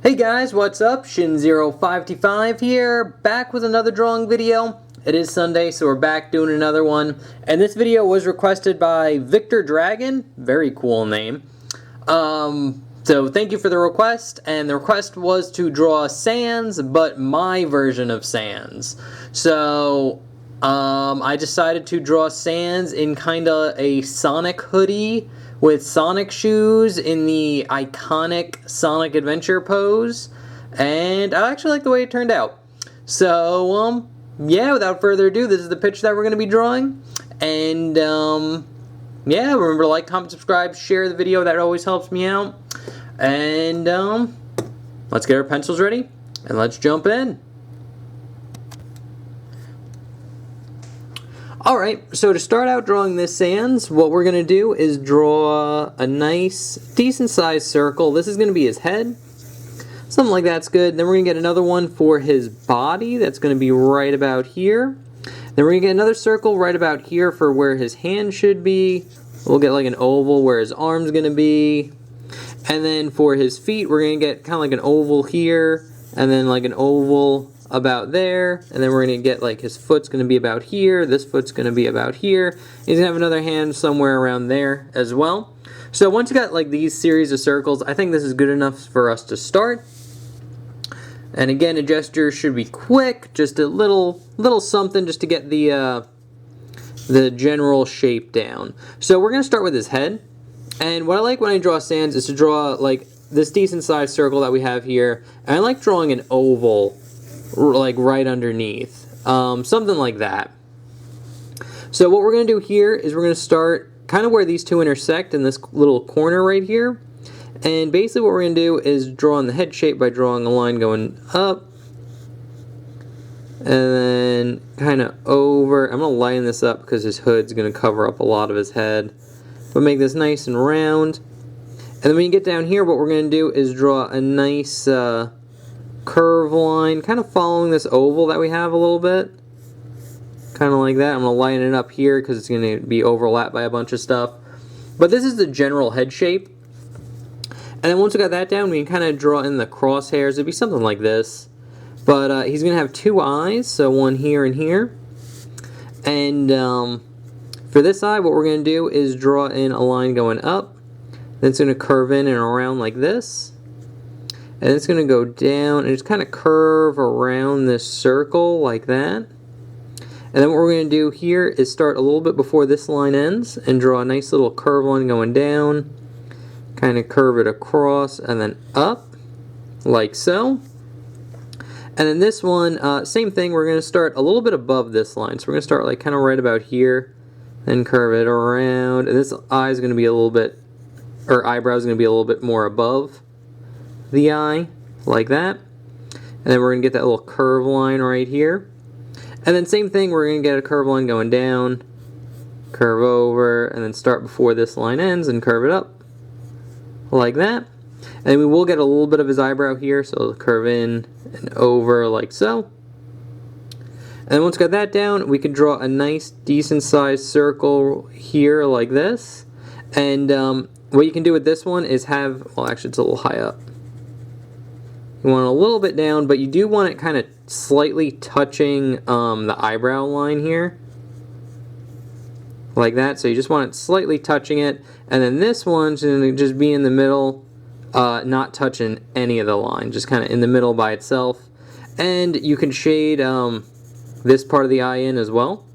Hey guys, what's up? Shin0525 here, back with another drawing video. It is Sunday, so we're back doing another one. And this video was requested by Victor Dragon, very cool name. So thank you for the request, and the request was to draw Sans, but my version of Sans. So, I decided to draw Sans in kinda a Sonic hoodie, with Sonic shoes in the iconic Sonic Adventure pose, and I actually like the way it turned out. So, yeah, without further ado, this is the picture that we're going to be drawing, and, yeah, remember to like, comment, subscribe, share the video, that always helps me out, and, let's get our pencils ready, and let's jump in. Alright, so to start out drawing this Sans, what we're going to do is draw a nice, decent sized circle. This is going to be his head. Something like that's good. Then we're going to get another one for his body. That's going to be right about here. Then we're going to get another circle right about here for where his hand should be. We'll get like an oval where his arm's going to be. And then for his feet, we're going to get kind of like an oval here. And then like an oval about there, and then we're going to get like his foot's going to be about here, this foot's going to be about here, he's going to have another hand somewhere around there as well. So once you got like these series of circles, I think this is good enough for us to start. And again, a gesture should be quick, just a little something just to get the general shape down. So we're going to start with his head, and what I like when I draw Sans is to draw like this decent sized circle that we have here, and I like drawing an oval like right underneath, something like that. So what we're going to do here is we're going to start kind of where these two intersect in this little corner right here, and basically what we're going to do is draw in the head shape by drawing a line going up and then kind of over. I'm going to line this up because his hood's going to cover up a lot of his head, but make this nice and round. And then when you get down here, what we're going to do is draw a nice curve line, kind of following this oval that we have a little bit. Kind of like that. I'm going to line it up here because it's going to be overlapped by a bunch of stuff. But this is the general head shape. And then once we got that down, we can kind of draw in the crosshairs. It'd be something like this. But he's going to have two eyes, so one here and here. And for this eye, what we're going to do is draw in a line going up. Then it's going to curve in and around like this. And it's going to go down and just kind of curve around this circle like that. And then what we're going to do here is start a little bit before this line ends and draw a nice little curve line going down. Kind of curve it across and then up, like so. And then this one, same thing, we're going to start a little bit above this line. So we're going to start like kind of right about here, then curve it around. And this eye is going to be a little bit, or eyebrow is going to be a little bit more above the eye, like that. And then we're going to get that little curve line right here. And then same thing, we're going to get a curve line going down, curve over, and then start before this line ends and curve it up, like that. And we will get a little bit of his eyebrow here, so it'll curve in and over like so. And then once we got that down, we can draw a nice decent sized circle here like this. And what you can do with this one is have, well actually it's a little high up. You want it a little bit down, but you do want it kind of slightly touching the eyebrow line here. Like that, so you just want it slightly touching it. And then this one's going to just be in the middle, not touching any of the line, just kind of in the middle by itself. And you can shade this part of the eye in as well.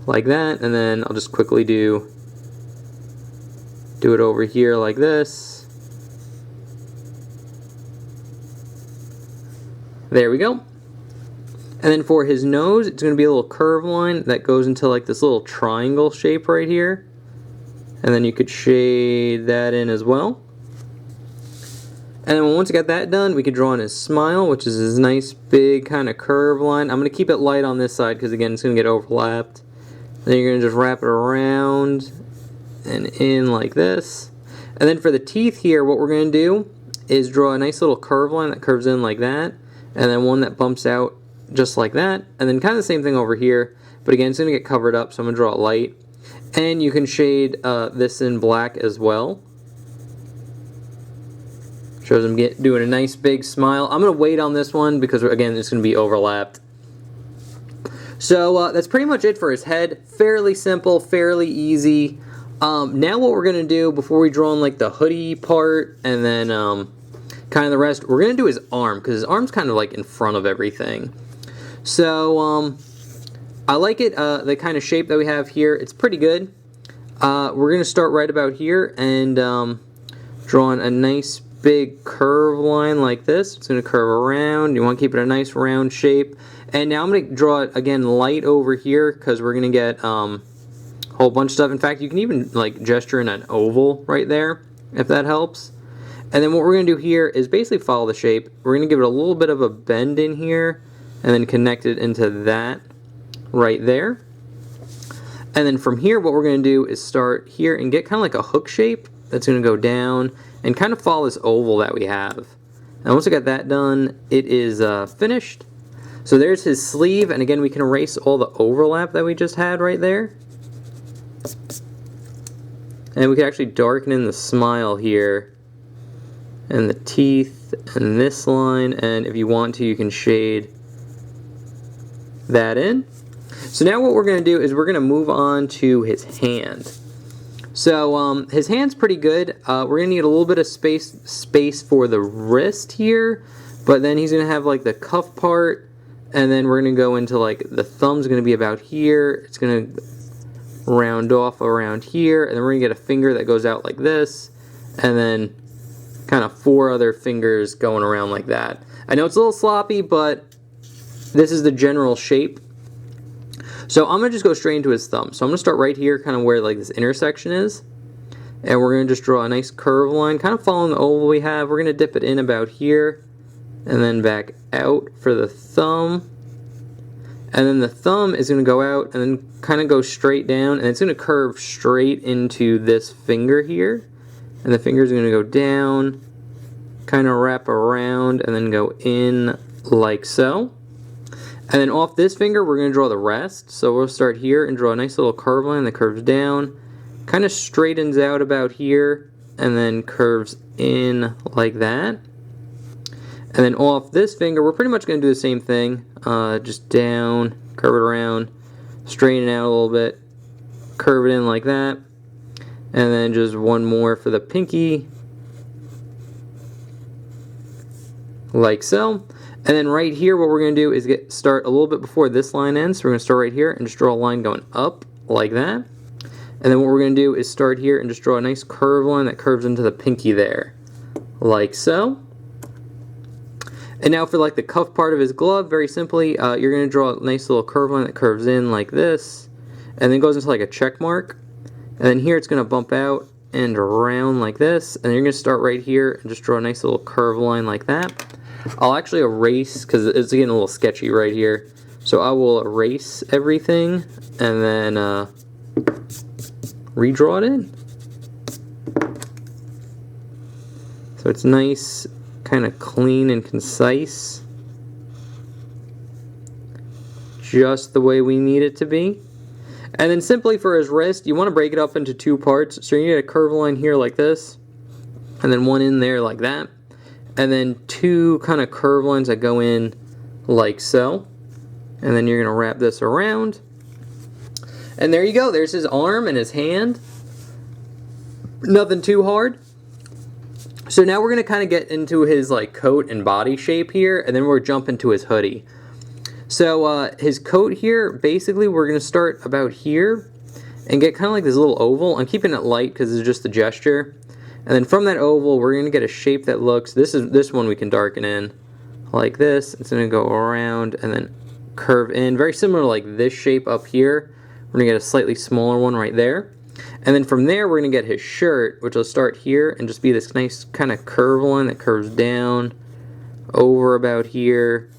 Like that, and then I'll just quickly do it over here like this. There we go. And then for his nose, it's going to be a little curve line that goes into like this little triangle shape right here. And then you could shade that in as well. And then once you got that done, we could draw in his smile, which is his nice big kind of curve line. I'm going to keep it light on this side because again, it's going to get overlapped. Then you're going to just wrap it around and in like this. And then for the teeth here, what we're going to do is draw a nice little curve line that curves in like that. And then one that bumps out just like that. And then kind of the same thing over here. But again, it's going to get covered up, so I'm going to draw it light. And you can shade this in black as well. Shows him doing a nice big smile. I'm going to wait on this one because, again, it's going to be overlapped. So that's pretty much it for his head. Fairly simple, fairly easy. Now what we're going to do before we draw on like the hoodie part and then kind of the rest, we're going to do his arm because his arm's kind of like in front of everything. So I like it, the kind of shape that we have here. It's pretty good. We're going to start right about here and drawing a nice big curve line like this. It's going to curve around. You want to keep it a nice round shape. And now I'm going to draw it again light over here because we're going to get a whole bunch of stuff. In fact, you can even like gesture in an oval right there if that helps. And then what we're going to do here is basically follow the shape. We're going to give it a little bit of a bend in here and then connect it into that right there. And then from here what we're going to do is start here and get kind of like a hook shape that's going to go down and kind of follow this oval that we have. And once I got that done, it is finished. So there's his sleeve, and again we can erase all the overlap that we just had right there. And we can actually darken in the smile here and the teeth and this line, and if you want to you can shade that in. So now what we're going to do is we're going to move on to his hand. So his hand's pretty good. We're going to need a little bit of space for the wrist here, but then he's going to have like the cuff part, and then we're going to go into like the thumb's going to be about here. It's going to round off around here, and then we're going to get a finger that goes out like this, and then kind of 4 other fingers going around like that. I know it's a little sloppy, but this is the general shape. So I'm going to just go straight into his thumb. So I'm going to start right here, kind of where like this intersection is. And we're going to just draw a nice curve line, kind of following the oval we have. We're going to dip it in about here, and then back out for the thumb. And then the thumb is going to go out and then kind of go straight down, and it's going to curve straight into this finger here. And the finger is going to go down, kind of wrap around, and then go in like so. And then off this finger, we're going to draw the rest. So we'll start here and draw a nice little curve line that curves down, kind of straightens out about here, and then curves in like that. And then off this finger, we're pretty much going to do the same thing. Just down, curve it around, straighten it out a little bit, curve it in like that. And then just one more for the pinky, like so. And then right here what we're going to do is start a little bit before this line ends. So we're going to start right here and just draw a line going up like that. And then what we're going to do is start here and just draw a nice curve line that curves into the pinky there, like so. And now for like the cuff part of his glove, very simply, you're going to draw a nice little curve line that curves in like this, and then goes into like a check mark. And then here it's going to bump out and around like this, and then you're going to start right here and just draw a nice little curve line like that. I'll actually erase, because it's getting a little sketchy right here, so I will erase everything and then redraw it in. So it's nice, kind of clean and concise, just the way we need it to be. And then simply for his wrist, you want to break it up into 2 parts. So you get a curve line here like this, and then one in there like that, and then 2 kind of curve lines that go in like so. And then you're going to wrap this around. And there you go. There's his arm and his hand. Nothing too hard. So now we're going to kind of get into his like coat and body shape here, and then we're jumping to his hoodie. So his coat here, basically we're going to start about here and get kind of like this little oval. I'm keeping it light because it's just a gesture. And then from that oval, we're going to get a shape that looks, this one we can darken in like this. It's going to go around and then curve in. Very similar to like this shape up here. We're going to get a slightly smaller one right there. And then from there, we're going to get his shirt, which will start here and just be this nice kind of curve line that curves down over about here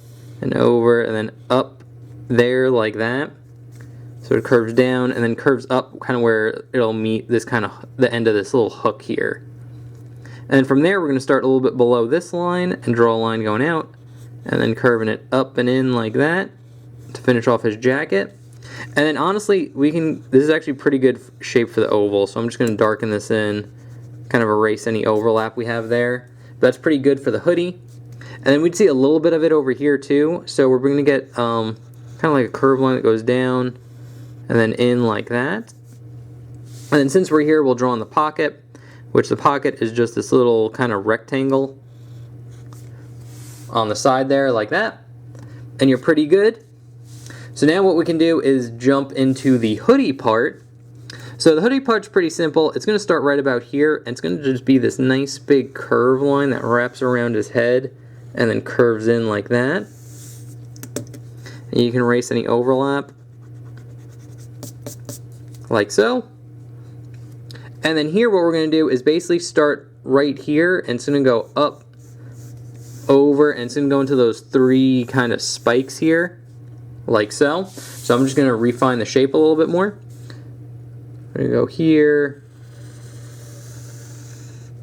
and over and then up there like that. So it curves down and then curves up kind of where it'll meet this kind of the end of this little hook here. And then from there we're going to start a little bit below this line and draw a line going out and then curving it up and in like that to finish off his jacket. And then honestly, this is actually pretty good shape for the oval, so I'm just going to darken this in, kind of erase any overlap we have there. That's pretty good for the hoodie. And then we'd see a little bit of it over here too. So we're going to get kind of like a curved line that goes down and then in like that. And then since we're here, we'll draw in the pocket, which the pocket is just this little kind of rectangle on the side there like that. And you're pretty good. So now what we can do is jump into the hoodie part. So the hoodie part's pretty simple. It's going to start right about here, and it's going to just be this nice big curve line that wraps around his head and then curves in like that. And you can erase any overlap like so. And then here what we're going to do is basically start right here, and it's going to go up, over, and it's going to go into those three kind of spikes here like so. So I'm just going to refine the shape a little bit more. I'm going to go here,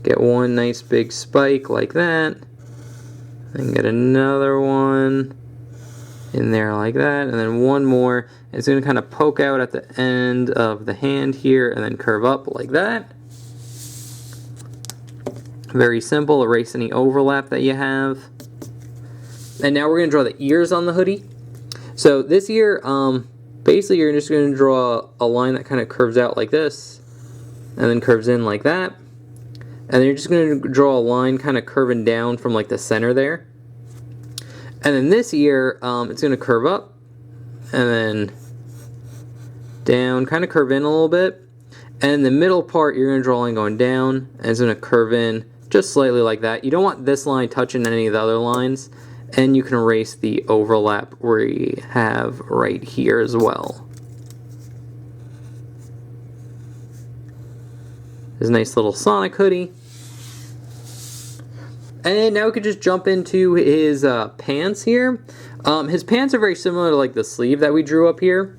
get one nice big spike like that, and get another one in there like that, and then one more. It's going to kind of poke out at the end of the hand here and then curve up like that. Very simple. Erase any overlap that you have. And now we're going to draw the ears on the hoodie. So this ear, basically you're just going to draw a line that kind of curves out like this and then curves in like that. And then you're just going to draw a line kind of curving down from like the center there. And then this ear, it's going to curve up and then down, kind of curve in a little bit. And the middle part, you're going to draw a line going down, and it's going to curve in just slightly like that. You don't want this line touching any of the other lines, and you can erase the overlap we have right here as well. This nice little Sonic hoodie. And now we could just jump into his pants here. His pants are very similar to like the sleeve that we drew up here.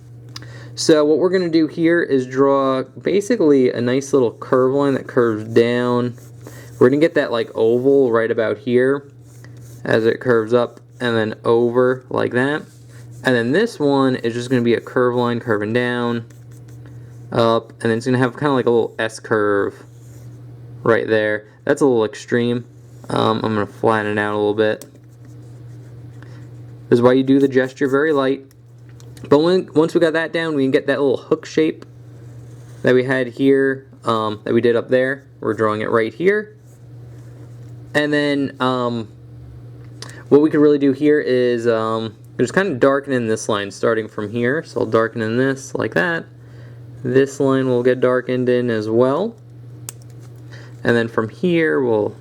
So what we're going to do here is draw basically a nice little curve line that curves down. We're going to get that like oval right about here as it curves up and then over like that. And then this one is just going to be a curve line curving down, up, and then it's going to have kind of like a little S curve right there. That's a little extreme. I'm going to flatten it out a little bit. This is why you do the gesture very light. But once we got that down, we can get that little hook shape that we had here, that we did up there. We're drawing it right here. And then what we could really do here is just kind of darken in this line starting from here. So I'll darken in this like that. This line will get darkened in as well. And then from here we'll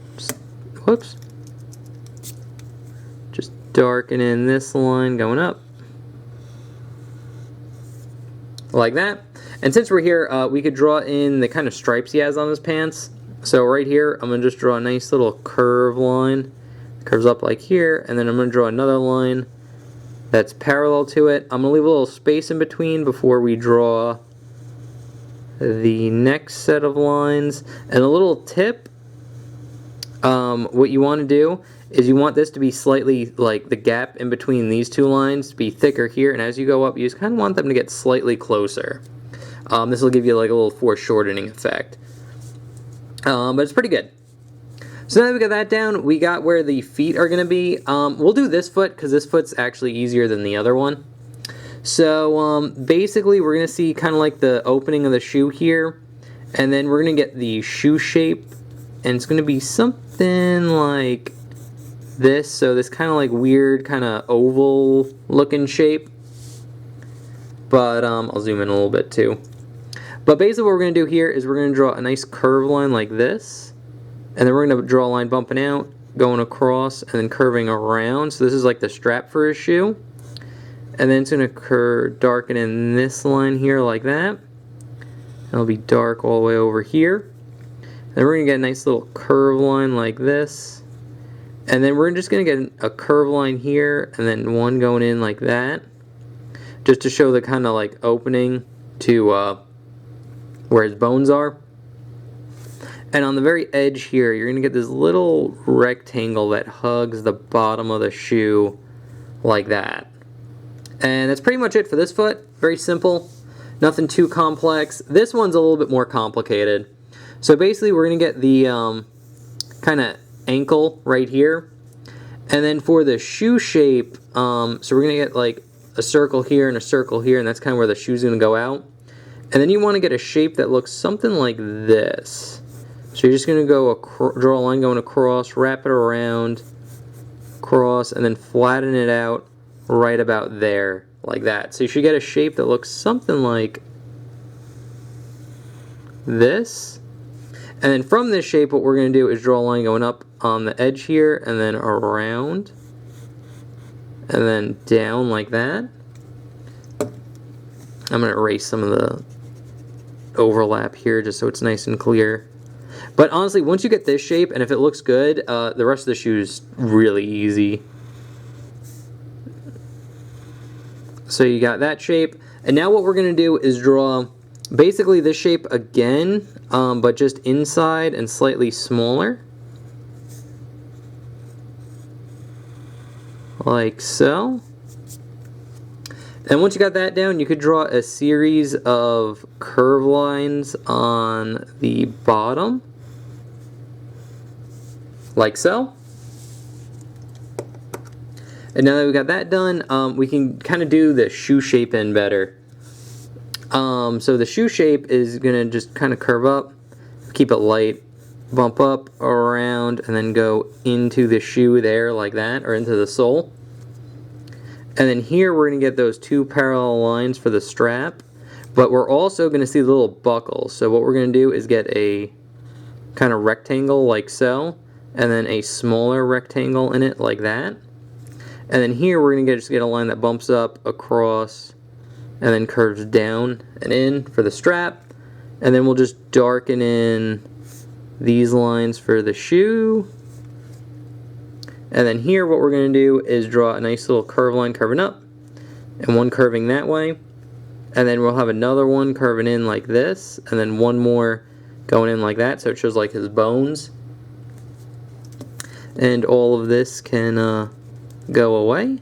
just darken in this line going up like that. And since we're here, we could draw in the kind of stripes he has on his pants. So right here, I'm going to just draw a nice little curve line. Curves up like here, and then I'm going to draw another line that's parallel to it. I'm going to leave a little space in between before we draw the next set of lines. And a little tip, what you want to do is you want this to be slightly, like the gap in between these two lines to be thicker here, and as you go up you just kind of want them to get slightly closer. This will give you like a little foreshortening effect. But it's pretty good. So now that we got that down, we got where the feet are going to be. We'll do this foot because this foot's actually easier than the other one. So basically we're going to see kind of like the opening of the shoe here, and then we're going to get the shoe shape, and it's going to be something like this. So this kind of like weird kind of oval looking shape. But I'll zoom in a little bit too. But basically what we're going to do here is we're going to draw a nice curve line like this. And then we're going to draw a line bumping out, going across, and then curving around. So this is like the strap for his shoe. And then it's going to darken in this line here like that. It'll be dark all the way over here. Then we're going to get a nice little curve line like this. And then we're just going to get a curve line here, and then one going in like that. Just to show the kind of like opening to where his bones are. And on the very edge here, you're going to get this little rectangle that hugs the bottom of the shoe like that. And that's pretty much it for this foot. Very simple. Nothing too complex. This one's a little bit more complicated. So basically we're going to get the kind of ankle right here. And then for the shoe shape, so we're going to get like a circle here and a circle here, and that's kind of where the shoe's going to go out. And then you want to get a shape that looks something like this. So you're just going to go draw a line going across, wrap it around, cross, and then flatten it out right about there, like that. So you should get a shape that looks something like this. And then from this shape, what we're going to do is draw a line going up on the edge here, and then around, and then down like that. I'm going to erase some of the overlap here just so it's nice and clear. But honestly, once you get this shape, and if it looks good, the rest of the shoe is really easy. So you got that shape, and now what we're going to do is draw basically this shape again, but just inside and slightly smaller. Like so. And once you got that down, you could draw a series of curve lines on the bottom, like so. And now that we got that done, we can kind of do the shoe shape in better. So the shoe shape is going to just kind of curve up, keep it light, bump up, around, and then go into the shoe there like that, or into the sole. And then here we're going to get those two parallel lines for the strap, but we're also going to see the little buckles. So what we're going to do is get a kind of rectangle like so, and then a smaller rectangle in it like that. And then here we're going to just get a line that bumps up, across, and then curves down and in for the strap. And then we'll just darken in these lines for the shoe. And then here what we're going to do is draw a nice little curve line curving up, and one curving that way. And then we'll have another one curving in like this, and then one more going in like that, so it shows like his bones. And all of this can go away.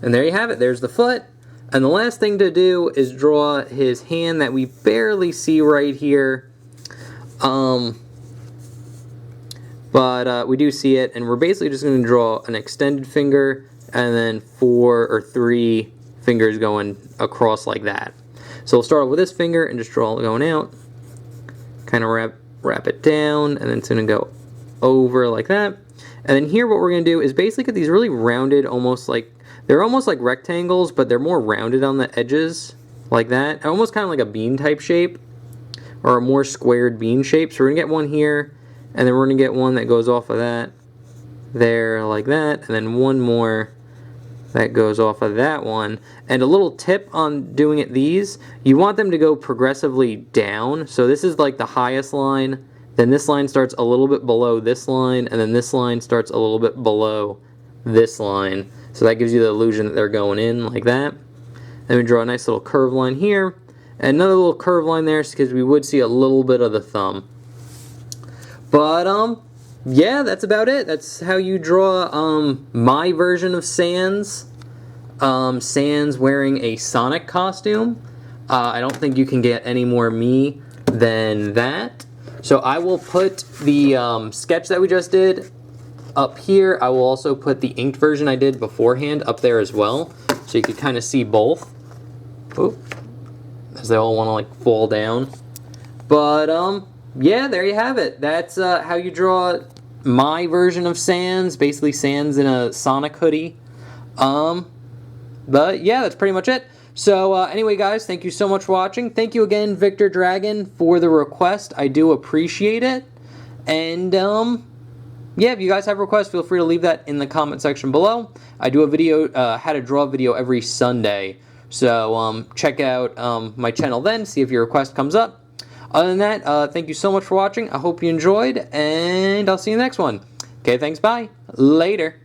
And there you have it. There's the foot. And the last thing to do is draw his hand that we barely see right here. But we do see it, and we're basically just going to draw an extended finger and then 4 or 3 fingers going across like that. So we'll start off with this finger and just draw it going out, kind of wrap it down, and then it's going to go over like that. And then here what we're going to do is basically get these really rounded, they're almost like rectangles, but they're more rounded on the edges like that, almost kind of like a bean type shape, or a more squared bean shape. So we're going to get one here, and then we're going to get one that goes off of that there like that, and then one more that goes off of that one. And a little tip on doing it these, you want them to go progressively down. So this is like the highest line, then this line starts a little bit below this line, and then this line starts a little bit below this line. So that gives you the illusion that they're going in like that. Then we draw a nice little curve line here, and another little curve line there because we would see a little bit of the thumb. But yeah, that's about it. That's how you draw my version of Sans. Sans wearing a Sonic costume. I don't think you can get any more me than that. So I will put the sketch that we just did up here. I will also put the inked version I did beforehand up there as well, so you can kind of see both. Oop, as they all want to like fall down. But yeah, there you have it. That's how you draw my version of Sans, basically Sans in a Sonic hoodie. But yeah, that's pretty much it. So anyway, guys, thank you so much for watching. Thank you again, Victor Dragon, for the request. I do appreciate it. And yeah, if you guys have requests, feel free to leave that in the comment section below. I do a video, how to draw video every Sunday. So check out my channel then, see if your request comes up. Other than that, thank you so much for watching. I hope you enjoyed, and I'll see you in the next one. Okay, thanks, bye. Later.